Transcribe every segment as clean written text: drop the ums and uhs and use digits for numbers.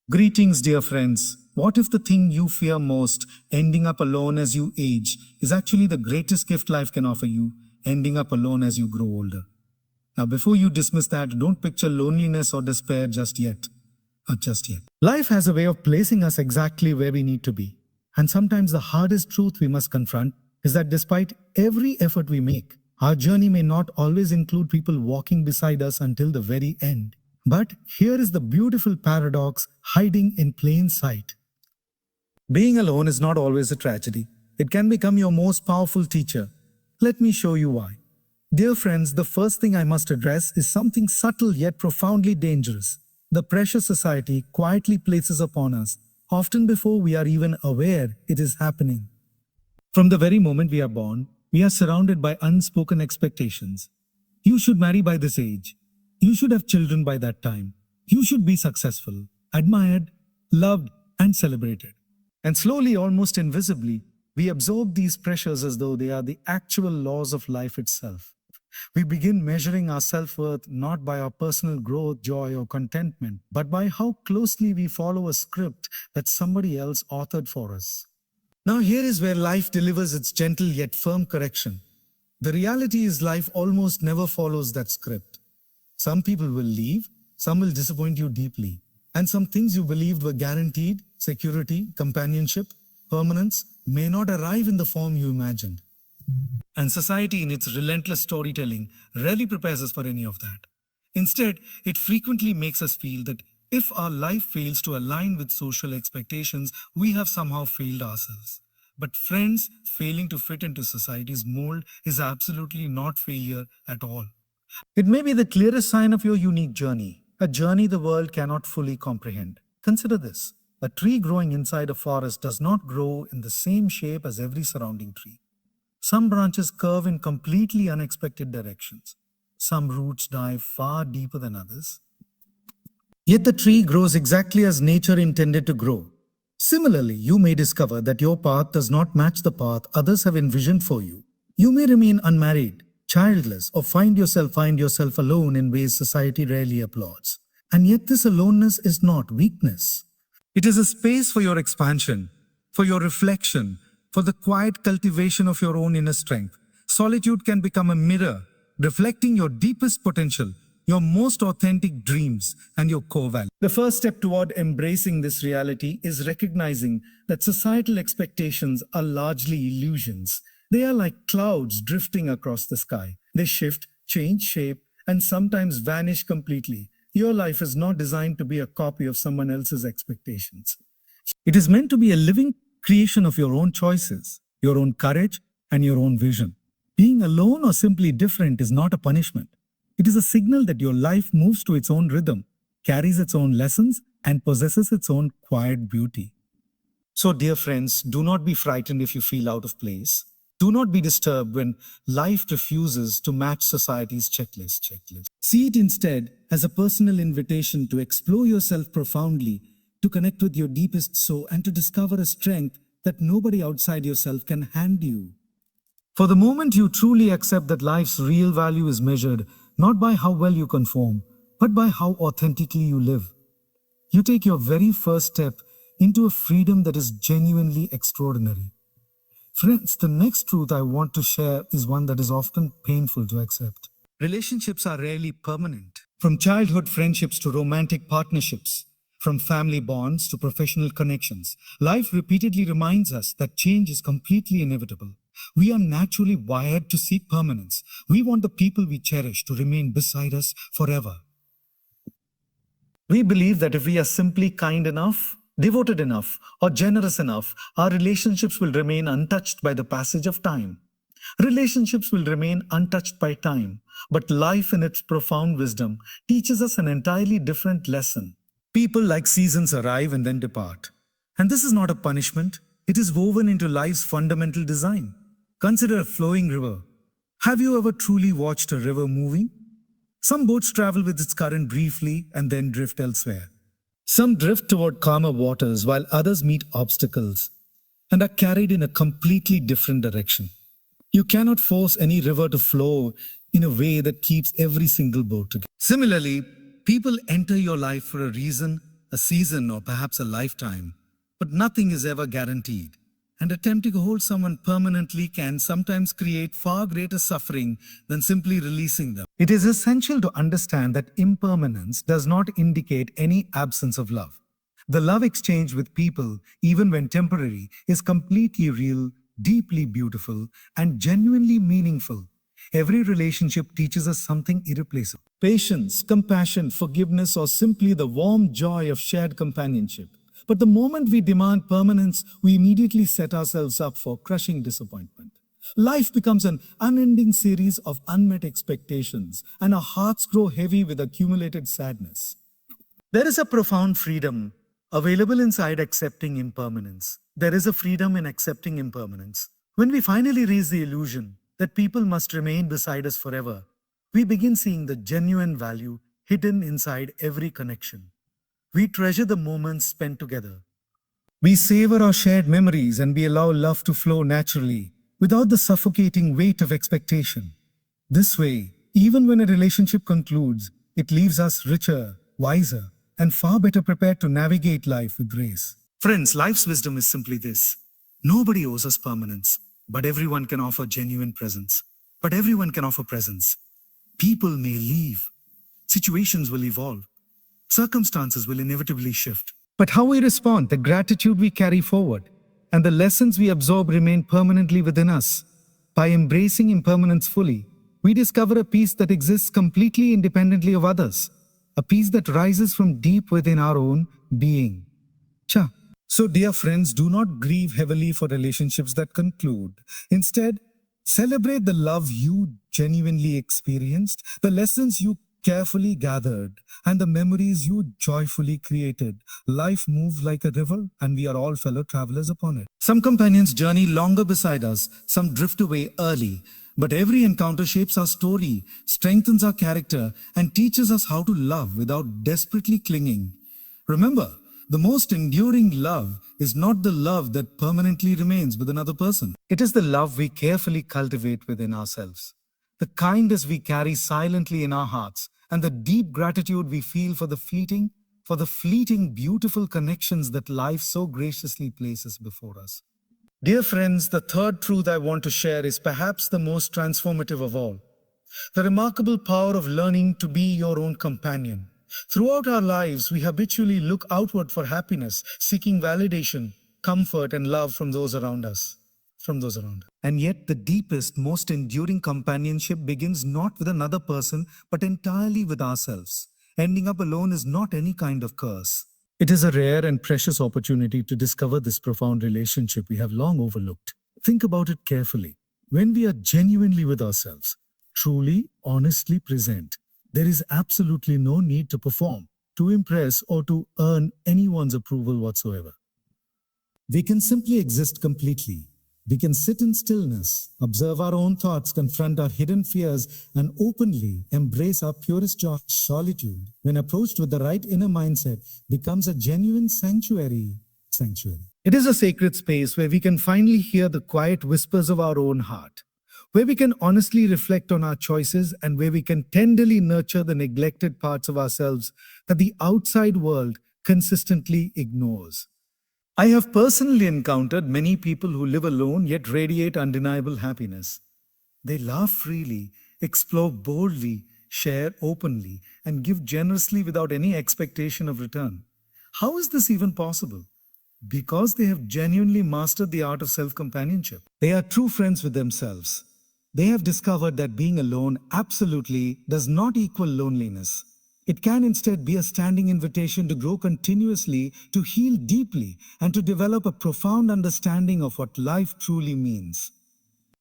Greetings, dear friends. What if the thing you fear most, ending up alone as you age, is actually the greatest gift life can offer you, ending up alone as you grow older? Now, before you dismiss that, don't picture loneliness or despair just yet. Not just yet. Life has a way of placing us exactly where we need to be. And sometimes the hardest truth we must confront is that despite every effort we make, our journey may not always include people walking beside us until the very end. But here is the beautiful paradox hiding in plain sight. Being alone is not always a tragedy. It can become your most powerful teacher. Let me show you why. Dear friends, the first thing I must address is something subtle yet profoundly dangerous. The pressure society quietly places upon us, often before we are even aware it is happening. From the very moment we are born, we are surrounded by unspoken expectations. You should marry by this age. You should have children by that time. You should be successful, admired, loved, and celebrated. And slowly, almost invisibly, we absorb these pressures as though they are the actual laws of life itself. We begin measuring our self-worth not by our personal growth, joy, or contentment, but by how closely we follow a script that somebody else authored for us. Now here is where life delivers its gentle yet firm correction. The reality is life almost never follows that script. Some people will leave, some will disappoint you deeply, and some things you believed were guaranteed, security, companionship, permanence, may not arrive in the form you imagined. And society, in its relentless storytelling, rarely prepares us for any of that. Instead, it frequently makes us feel that if our life fails to align with social expectations, we have somehow failed ourselves. But friends, failing to fit into society's mold is absolutely not failure at all. It may be the clearest sign of your unique journey, a journey the world cannot fully comprehend. Consider this. A tree growing inside a forest does not grow in the same shape as every surrounding tree. Some branches curve in completely unexpected directions. Some roots dive far deeper than others. Yet the tree grows exactly as nature intended to grow. Similarly, you may discover that your path does not match the path others have envisioned for you. You may remain unmarried, childless, or find yourself alone in ways society rarely applauds. And yet this aloneness is not weakness. It is a space for your expansion, for your reflection, for the quiet cultivation of your own inner strength. Solitude can become a mirror, reflecting your deepest potential, your most authentic dreams, and your core values. The first step toward embracing this reality is recognizing that societal expectations are largely illusions. They are like clouds drifting across the sky. They shift, change shape, and sometimes vanish completely. Your life is not designed to be a copy of someone else's expectations. It is meant to be a living creation of your own choices, your own courage, and your own vision. Being alone or simply different is not a punishment. It is a signal that your life moves to its own rhythm, carries its own lessons, and possesses its own quiet beauty. So, dear friends, do not be frightened if you feel out of place. Do not be disturbed when life refuses to match society's checklist. See it instead as a personal invitation to explore yourself profoundly, to connect with your deepest soul, and to discover a strength that nobody outside yourself can hand you. For the moment you truly accept that life's real value is measured not by how well you conform, but by how authentically you live, you take your very first step into a freedom that is genuinely extraordinary. Friends, the next truth I want to share is one that is often painful to accept. Relationships are rarely permanent. From childhood friendships to romantic partnerships, from family bonds to professional connections, life repeatedly reminds us that change is completely inevitable. We are naturally wired to seek permanence. We want the people we cherish to remain beside us forever. We believe that if we are simply kind enough, devoted enough, or generous enough, our relationships will remain untouched by the passage of time. Relationships will remain untouched by time, but life in its profound wisdom teaches us an entirely different lesson. People like seasons arrive and then depart. And this is not a punishment, it is woven into life's fundamental design. Consider a flowing river. Have you ever truly watched a river moving? Some boats travel with its current briefly and then drift elsewhere. Some drift toward calmer waters while others meet obstacles and are carried in a completely different direction. You cannot force any river to flow in a way that keeps every single boat together. Similarly, people enter your life for a reason a season, or perhaps a lifetime. But nothing is ever guaranteed. And attempting to hold someone permanently can sometimes create far greater suffering than simply releasing them. It is essential to understand that impermanence does not indicate any absence of love. The love exchange with people, even when temporary, is completely real, deeply beautiful, and genuinely meaningful. Every relationship teaches us something irreplaceable: patience, compassion, forgiveness, or simply the warm joy of shared companionship. But the moment we demand permanence, we immediately set ourselves up for crushing disappointment. Life becomes an unending series of unmet expectations, and our hearts grow heavy with accumulated sadness. There is a profound freedom available inside accepting impermanence. There is a freedom in accepting impermanence. When we finally raise the illusion that people must remain beside us forever, we begin seeing the genuine value hidden inside every connection. We treasure the moments spent together. We savor our shared memories, and we allow love to flow naturally without the suffocating weight of expectation. This way, even when a relationship concludes, it leaves us richer, wiser, and far better prepared to navigate life with grace. Friends, life's wisdom is simply this: nobody owes us permanence, but everyone can offer genuine presence. But everyone can offer presence. People may leave, situations will evolve, circumstances will inevitably shift. But how we respond, the gratitude we carry forward, and the lessons we absorb remain permanently within us. By embracing impermanence fully, we discover a peace that exists completely independently of others, a peace that rises from deep within our own being. Cha. So, dear friends, do not grieve heavily for relationships that conclude. Instead, celebrate the love you genuinely experienced, the lessons you carefully gathered, and the memories you joyfully created. Life moves like a river, and we are all fellow travelers upon it. Some companions journey longer beside us, some drift away early. But every encounter shapes our story, strengthens our character, and teaches us how to love without desperately clinging. Remember, the most enduring love is not the love that permanently remains with another person. It is the love we carefully cultivate within ourselves, the kindness we carry silently in our hearts, and the deep gratitude we feel for the fleeting, beautiful connections that life so graciously places before us. Dear friends, the third truth I want to share is perhaps the most transformative of all: the remarkable power of learning to be your own companion. Throughout our lives, we habitually look outward for happiness, seeking validation, comfort, and love from those around us. And yet, the deepest, most enduring companionship begins not with another person, but entirely with ourselves. Ending up alone is not any kind of curse. It is a rare and precious opportunity to discover this profound relationship we have long overlooked. Think about it carefully. When we are genuinely with ourselves, truly, honestly present, there is absolutely no need to perform, to impress, or to earn anyone's approval whatsoever. We can simply exist completely. We can sit in stillness, observe our own thoughts, confront our hidden fears, and openly embrace our purest joy. Solitude, when approached with the right inner mindset, becomes a genuine sanctuary. It is a sacred space where we can finally hear the quiet whispers of our own heart, where we can honestly reflect on our choices, and where we can tenderly nurture the neglected parts of ourselves that the outside world consistently ignores. I have personally encountered many people who live alone yet radiate undeniable happiness. They laugh freely, explore boldly, share openly, and give generously without any expectation of return. How is this even possible? Because they have genuinely mastered the art of self-companionship. They are true friends with themselves. They have discovered that being alone absolutely does not equal loneliness. It can instead be a standing invitation to grow continuously, to heal deeply, and to develop a profound understanding of what life truly means.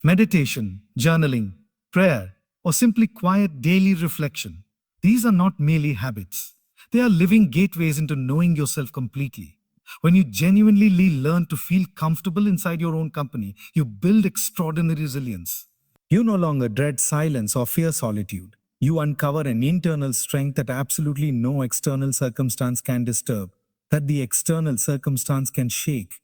Meditation, journaling, prayer, or simply quiet daily reflection. These are not merely habits. They are living gateways into knowing yourself completely. When you genuinely learn to feel comfortable inside your own company, you build extraordinary resilience. You no longer dread silence or fear solitude. You uncover an internal strength that absolutely no external circumstance can disturb, that the external circumstance can shake.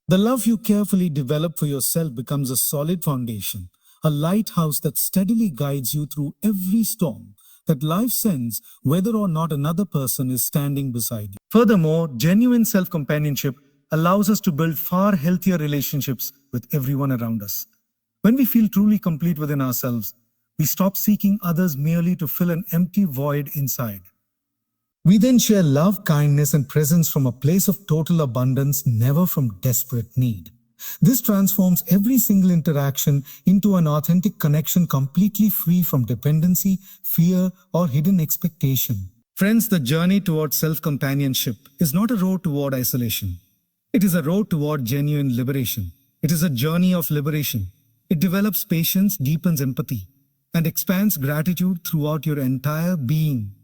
The love you carefully develop for yourself becomes a solid foundation, a lighthouse that steadily guides you through every storm. that life sends whether or not another person is standing beside you. Furthermore, genuine self-companionship allows us to build far healthier relationships with everyone around us. When we feel truly complete within ourselves, we stop seeking others merely to fill an empty void inside. We then share love, kindness, and presence from a place of total abundance, never from desperate need. This transforms every single interaction into an authentic connection completely free from dependency, fear, or hidden expectation. Friends, the journey towards self-companionship is not a road toward isolation. It is a road toward genuine liberation. It is a journey of liberation. It develops patience, deepens empathy, and expands gratitude throughout your entire being.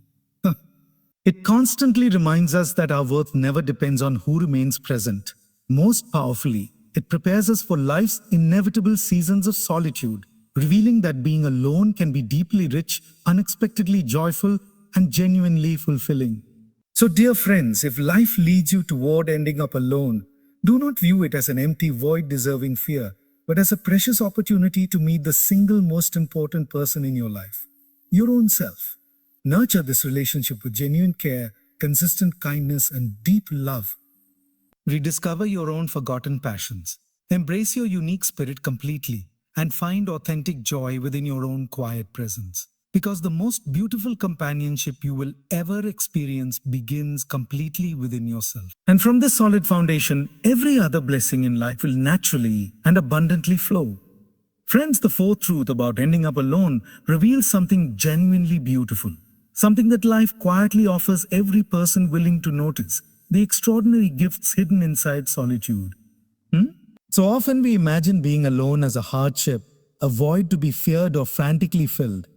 It constantly reminds us that our worth never depends on who remains present. Most powerfully, it prepares us for life's inevitable seasons of solitude, revealing that being alone can be deeply rich, unexpectedly joyful, and genuinely fulfilling. So, dear friends, if life leads you toward ending up alone, do not view it as an empty void deserving fear, but as a precious opportunity to meet the single most important person in your life, your own self. Nurture this relationship with genuine care, consistent kindness, and deep love. Rediscover your own forgotten passions. Embrace your unique spirit completely and find authentic joy within your own quiet presence. Because the most beautiful companionship you will ever experience begins completely within yourself. And from this solid foundation, every other blessing in life will naturally and abundantly flow. Friends, the fourth truth about ending up alone reveals something genuinely beautiful. Something that life quietly offers every person willing to notice. The extraordinary gifts hidden inside solitude. So often we imagine being alone as a hardship, a void to be feared or frantically filled.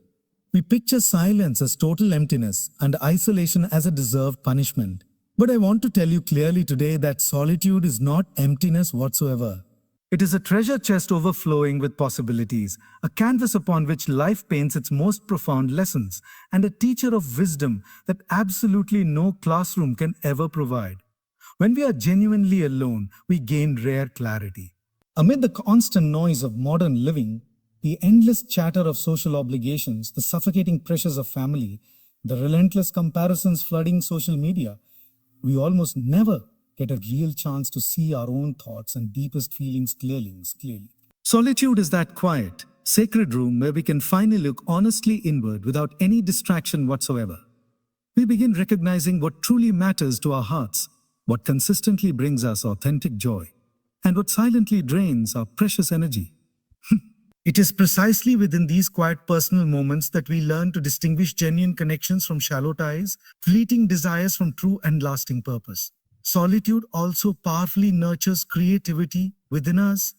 We picture silence as total emptiness and isolation as a deserved punishment. But I want to tell you clearly today that solitude is not emptiness whatsoever. It is a treasure chest overflowing with possibilities, a canvas upon which life paints its most profound lessons, and a teacher of wisdom that absolutely no classroom can ever provide. When we are genuinely alone, we gain rare clarity. Amid the constant noise of modern living, the endless chatter of social obligations, the suffocating pressures of family, the relentless comparisons flooding social media, we almost never get a real chance to see our own thoughts and deepest feelings clearly. Solitude is that quiet, sacred room where we can finally look honestly inward without any distraction whatsoever. We begin recognizing what truly matters to our hearts, what consistently brings us authentic joy, and what silently drains our precious energy. It is precisely within these quiet personal moments that we learn to distinguish genuine connections from shallow ties, fleeting desires from true and lasting purpose. Solitude also powerfully nurtures creativity within us.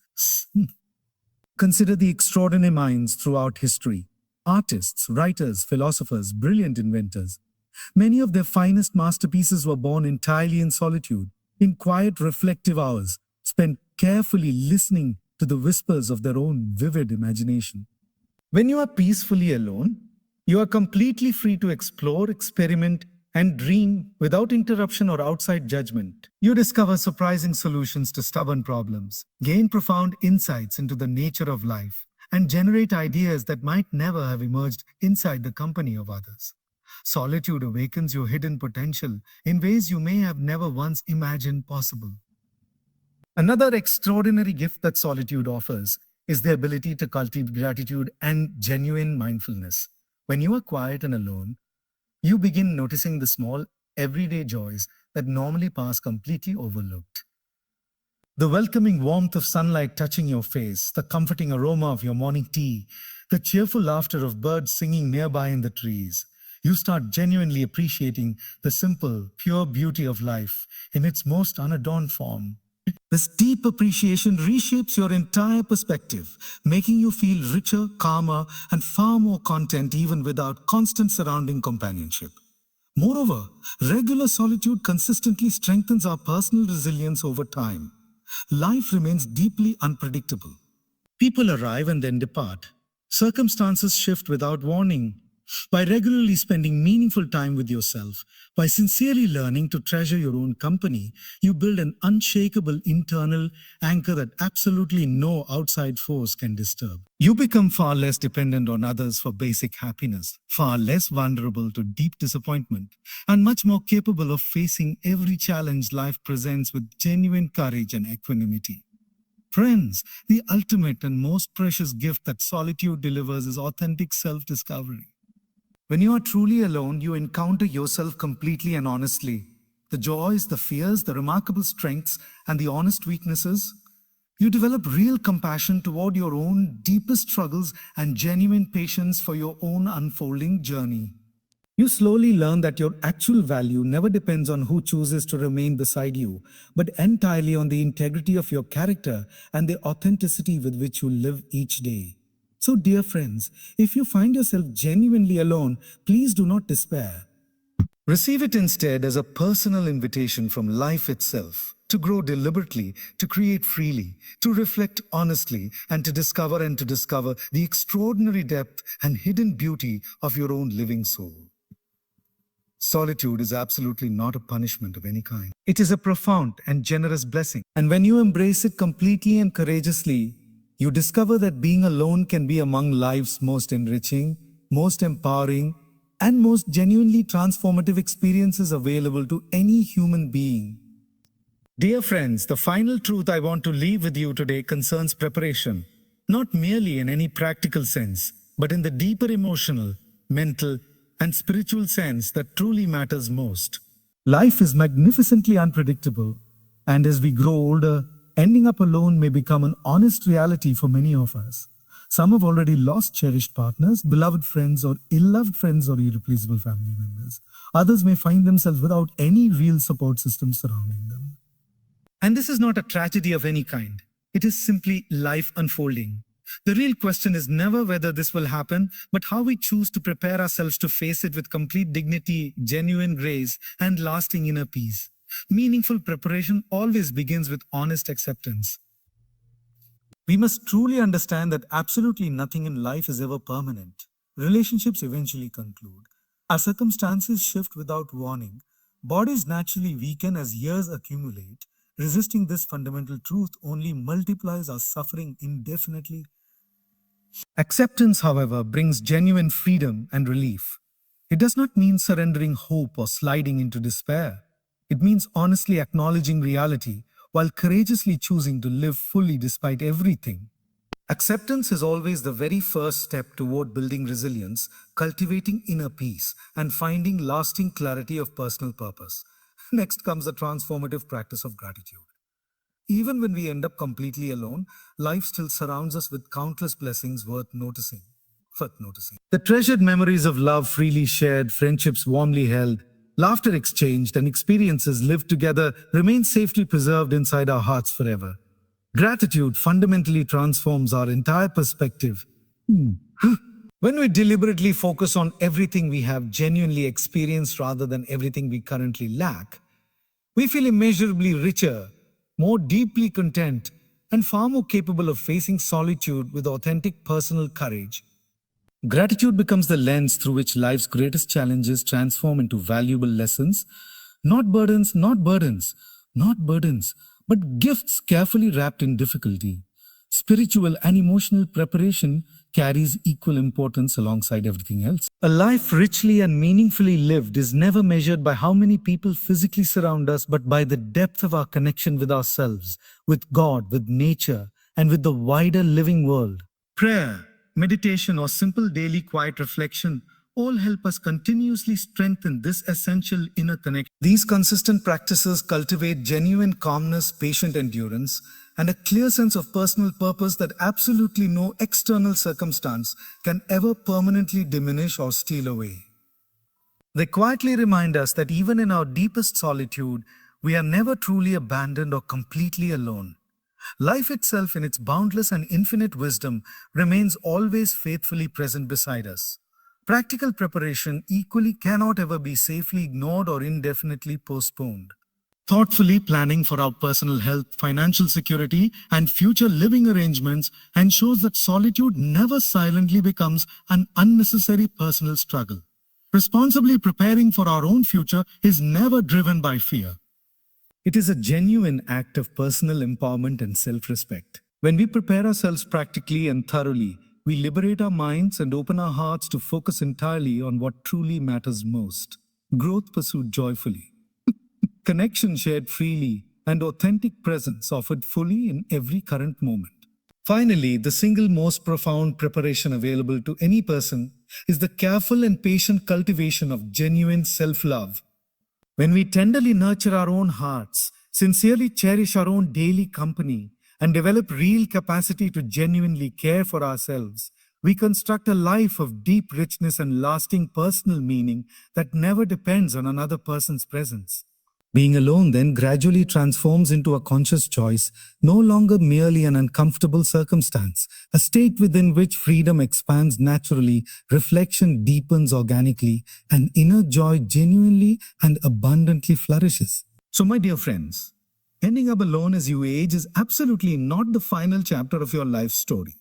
Consider the extraordinary minds throughout history. Artists, writers, philosophers, brilliant inventors. Many of their finest masterpieces were born entirely in solitude, in quiet, reflective hours, spent carefully listening to the whispers of their own vivid imagination. When you are peacefully alone, you are completely free to explore, experiment, and dream without interruption or outside judgment. You discover surprising solutions to stubborn problems, gain profound insights into the nature of life, and generate ideas that might never have emerged inside the company of others. Solitude awakens your hidden potential in ways you may have never once imagined possible. Another extraordinary gift that solitude offers is the ability to cultivate gratitude and genuine mindfulness. When you are quiet and alone, you begin noticing the small, everyday joys that normally pass completely overlooked. The welcoming warmth of sunlight touching your face, the comforting aroma of your morning tea, the cheerful laughter of birds singing nearby in the trees. You start genuinely appreciating the simple, pure beauty of life in its most unadorned form. This deep appreciation reshapes your entire perspective, making you feel richer, calmer, and far more content even without constant surrounding companionship. Moreover, regular solitude consistently strengthens our personal resilience over time. Life remains deeply unpredictable. People arrive and then depart. Circumstances shift without warning. By regularly spending meaningful time with yourself, by sincerely learning to treasure your own company, you build an unshakable internal anchor that absolutely no outside force can disturb. You become far less dependent on others for basic happiness, far less vulnerable to deep disappointment, and much more capable of facing every challenge life presents with genuine courage and equanimity. Friends, the ultimate and most precious gift that solitude delivers is authentic self discovery. When you are truly alone, you encounter yourself completely and honestly. The joys, the fears, the remarkable strengths, and the honest weaknesses. You develop real compassion toward your own deepest struggles and genuine patience for your own unfolding journey. You slowly learn that your actual value never depends on who chooses to remain beside you, but entirely on the integrity of your character and the authenticity with which you live each day. So, dear friends, if you find yourself genuinely alone, please do not despair. Receive it instead as a personal invitation from life itself to grow deliberately, to create freely, to reflect honestly, and to discover the extraordinary depth and hidden beauty of your own living soul. Solitude is absolutely not a punishment of any kind. It is a profound and generous blessing. And when you embrace it completely and courageously, you discover that being alone can be among life's most enriching, most empowering, and most genuinely transformative experiences available to any human being. Dear friends, the final truth I want to leave with you today concerns preparation, not merely in any practical sense, but in the deeper emotional, mental, and spiritual sense that truly matters most. Life is magnificently unpredictable, and as we grow older, ending up alone may become an honest reality for many of us. Some have already lost cherished partners, beloved friends, or ill-loved friends or irreplaceable family members. Others may find themselves without any real support system surrounding them. And this is not a tragedy of any kind. It is simply life unfolding. The real question is never whether this will happen, but how we choose to prepare ourselves to face it with complete dignity, genuine grace, and lasting inner peace. Meaningful preparation always begins with honest acceptance. We must truly understand that absolutely nothing in life is ever permanent. Relationships eventually conclude. Our circumstances shift without warning. Bodies naturally weaken as years accumulate. Resisting this fundamental truth only multiplies our suffering indefinitely. Acceptance, however, brings genuine freedom and relief. It does not mean surrendering hope or sliding into despair. It means honestly acknowledging reality while courageously choosing to live fully despite everything. Acceptance is always the very first step toward building resilience, cultivating inner peace, and finding lasting clarity of personal purpose. Next comes the transformative practice of gratitude. Even when we end up completely alone, life still surrounds us with countless blessings worth noticing. The treasured memories of love freely shared, friendships warmly held, laughter exchanged, and experiences lived together remain safely preserved inside our hearts forever. Gratitude fundamentally transforms our entire perspective. When we deliberately focus on everything we have genuinely experienced rather than everything we currently lack, we feel immeasurably richer, more deeply content, and far more capable of facing solitude with authentic personal courage. Gratitude becomes the lens through which life's greatest challenges transform into valuable lessons, not burdens, but gifts carefully wrapped in difficulty. Spiritual and emotional preparation carries equal importance alongside everything else. A life richly and meaningfully lived is never measured by how many people physically surround us, but by the depth of our connection with ourselves, with God, with nature, and with the wider living world. Prayer, meditation, or simple daily quiet reflection all help us continuously strengthen this essential inner connection. These consistent practices cultivate genuine calmness, patient endurance, and a clear sense of personal purpose that absolutely no external circumstance can ever permanently diminish or steal away. They quietly remind us that even in our deepest solitude, we are never truly abandoned or completely alone. Life itself, in its boundless and infinite wisdom, remains always faithfully present beside us. Practical preparation equally cannot ever be safely ignored or indefinitely postponed. Thoughtfully planning for our personal health, financial security, and future living arrangements ensures that solitude never silently becomes an unnecessary personal struggle. Responsibly preparing for our own future is never driven by fear. It is a genuine act of personal empowerment and self-respect. When we prepare ourselves practically and thoroughly, we liberate our minds and open our hearts to focus entirely on what truly matters most. Growth pursued joyfully, connection shared freely, and authentic presence offered fully in every current moment. Finally, the single most profound preparation available to any person is the careful and patient cultivation of genuine self-love. When we tenderly nurture our own hearts, sincerely cherish our own daily company, and develop real capacity to genuinely care for ourselves, we construct a life of deep richness and lasting personal meaning that never depends on another person's presence. Being alone then gradually transforms into a conscious choice, no longer merely an uncomfortable circumstance, a state within which freedom expands naturally, reflection deepens organically, and inner joy genuinely and abundantly flourishes. So, my dear friends, ending up alone as you age is absolutely not the final chapter of your life story.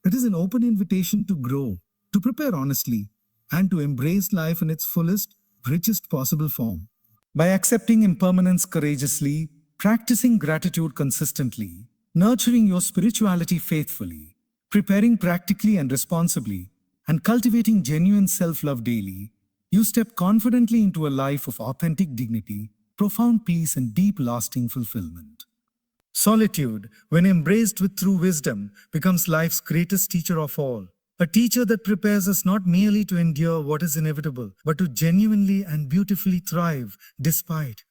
It is an open invitation to grow, to prepare honestly, and to embrace life in its fullest, richest possible form. By accepting impermanence courageously, practicing gratitude consistently, nurturing your spirituality faithfully, preparing practically and responsibly, and cultivating genuine self-love daily, you step confidently into a life of authentic dignity, profound peace, and deep lasting fulfillment. Solitude, when embraced with true wisdom, becomes life's greatest teacher of all. A teacher that prepares us not merely to endure what is inevitable, but to genuinely and beautifully thrive despite